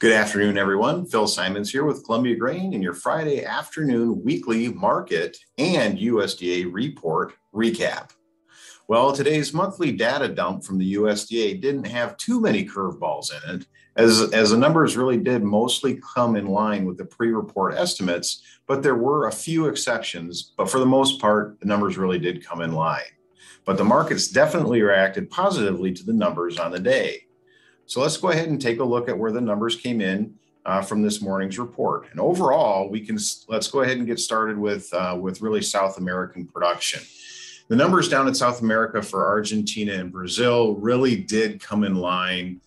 Good afternoon, everyone. Phil Simons here with Columbia Grain in your Friday afternoon weekly market and USDA report recap. Well, today's monthly data dump from the USDA didn't have too many curveballs in it, as the numbers really did mostly come in line with the pre-report estimates, but there were a few exceptions. But for the most part, the numbers really did come in line. But the markets definitely reacted positively to the numbers on the day. So let's go ahead and take a look at where the numbers came in from this morning's report. And overall, let's go ahead and get started with really South American production. The numbers down in South America for Argentina and Brazil really did come in line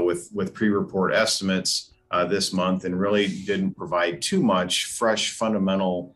with pre-report estimates this month, and really didn't provide too much fresh fundamental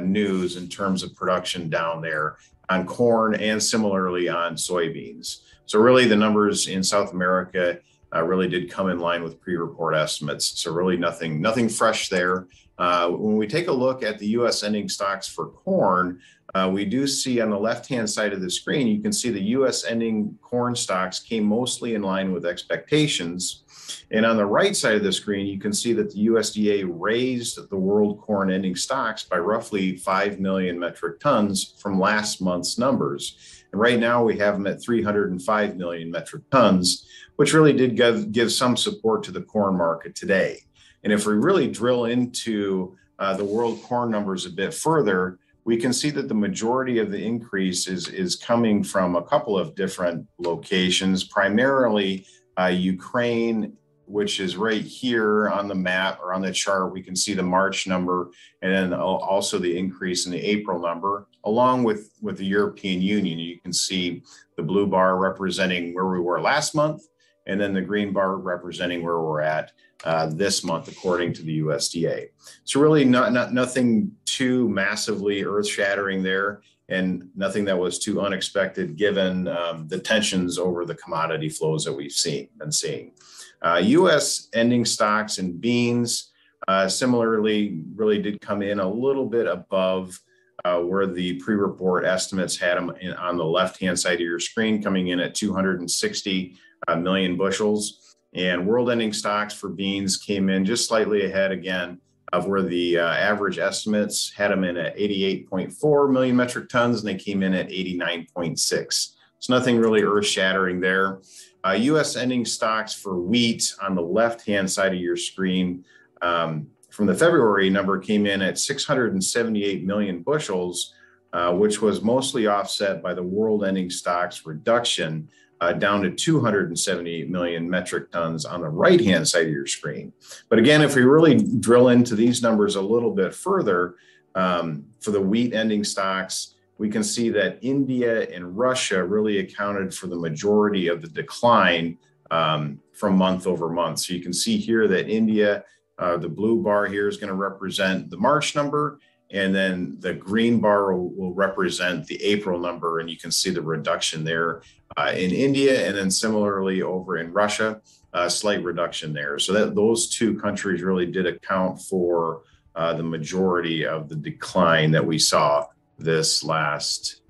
news in terms of production down there on corn and similarly on soybeans. So really the numbers in South America really did come in line with pre-report estimates. So really nothing fresh there. When we take a look at the U.S. ending stocks for corn, we do see on the left-hand side of the screen, you can see the U.S. ending corn stocks came mostly in line with expectations. And on the right side of the screen, you can see that the USDA raised the world corn ending stocks by roughly 5 million metric tons from last month's numbers. And right now we have them at 305 million metric tons, which really did give some support to the corn market today. And if we really drill into the world corn numbers a bit further, we can see that the majority of the increase is coming from a couple of different locations, primarily Ukraine, which is right here on the map or on the chart. We can see the March number and then also the increase in the April number, along with the European Union. You can see the blue bar representing where we were last month, and then the green bar representing where we're at this month, according to the USDA. So really nothing too massively earth-shattering there, and nothing that was too unexpected given the tensions over the commodity flows that we've been seeing. U.S. ending stocks and beans similarly really did come in a little bit above where the pre-report estimates had them on the left-hand side of your screen, coming in at 260 million bushels. And world ending stocks for beans came in just slightly ahead again of where the average estimates had them in at 88.4 million metric tons, and they came in at 89.6. So nothing really earth-shattering there. U.S. ending stocks for wheat on the left-hand side of your screen from the February number came in at 678 million bushels, which was mostly offset by the world ending stocks reduction down to 278 million metric tons on the right-hand side of your screen. But again, if we really drill into these numbers a little bit further, for the wheat ending stocks, we can see that India and Russia really accounted for the majority of the decline from month over month. So you can see here that India, the blue bar here is going to represent the March number, and then the green bar will represent the April number. And you can see the reduction there in India, and then similarly over in Russia, a slight reduction there. So that those two countries really did account for the majority of the decline that we saw this last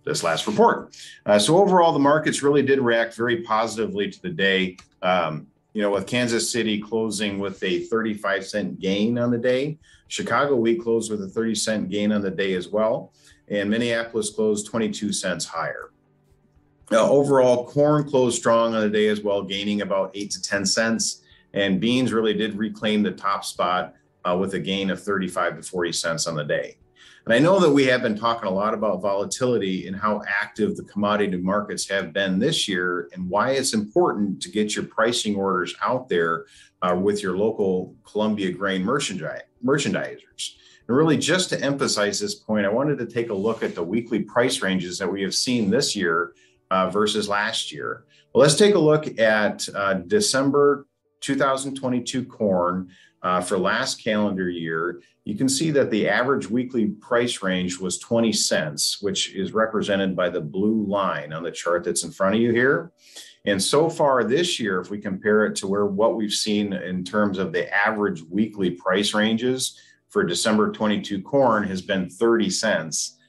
report. So overall, the markets really did react very positively to the day. With Kansas City closing with a 35-cent gain on the day, Chicago wheat closed with a 30-cent gain on the day as well, and Minneapolis closed 22 cents higher. Now, overall, corn closed strong on the day as well, gaining about 8 to 10 cents, and beans really did reclaim the top spot with a gain of 35 to 40 cents on the day. And I know that we have been talking a lot about volatility and how active the commodity markets have been this year, and why it's important to get your pricing orders out there with your local Columbia Grain merchandisers. And really, just to emphasize this point, I wanted to take a look at the weekly price ranges that we have seen this year versus last year. Well, let's take a look at December 2022 corn for last calendar year. You can see that the average weekly price range was 20 cents, which is represented by the blue line on the chart that's in front of you here. And so far this year, if we compare it to what we've seen in terms of the average weekly price ranges for December 22 corn, has been 30 cents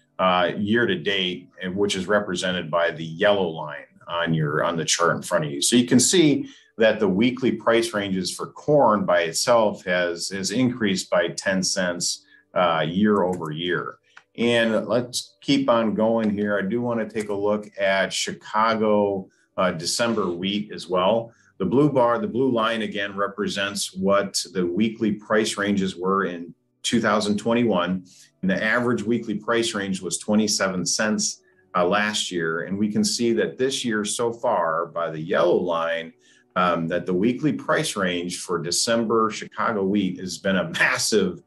year to date, which is represented by the yellow line on the chart in front of you. So you can see that the weekly price ranges for corn by itself has increased by 10 cents year over year. And let's keep on going here. I do want to take a look at Chicago December wheat as well. The blue bar, the blue line again represents what the weekly price ranges were in 2021. And the average weekly price range was 27 cents last year. And we can see that this year so far by the yellow line, that the weekly price range for December Chicago wheat has been a massive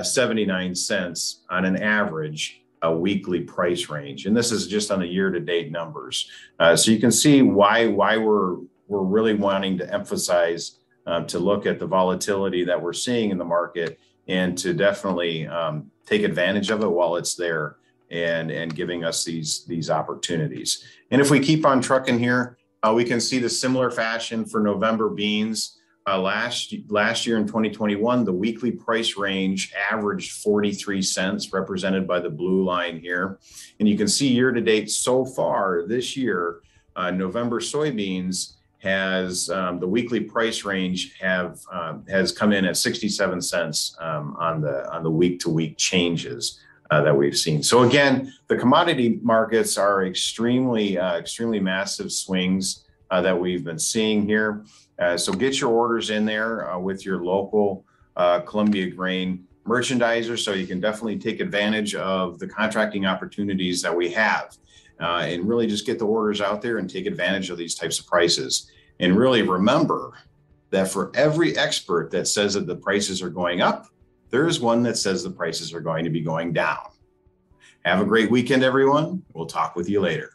79 cents on an average weekly price range. And this is just on the year-to-date numbers. So you can see why we're really wanting to emphasize to look at the volatility that we're seeing in the market and to definitely take advantage of it while it's there and giving us these opportunities. And if we keep on trucking here, we can see the similar fashion for November beans. Last year in 2021, the weekly price range averaged 43 cents, represented by the blue line here. And you can see year to date so far this year, November soybeans has the weekly price range has come in at 67 cents on the week to week changes that we've seen. So again, the commodity markets are extremely massive swings that we've been seeing here. So get your orders in there with your local Columbia Grain merchandiser, so you can definitely take advantage of the contracting opportunities that we have, and really just get the orders out there and take advantage of these types of prices. And really remember that for every expert that says that the prices are going up, there is one that says the prices are going to be going down. Have a great weekend, everyone. We'll talk with you later.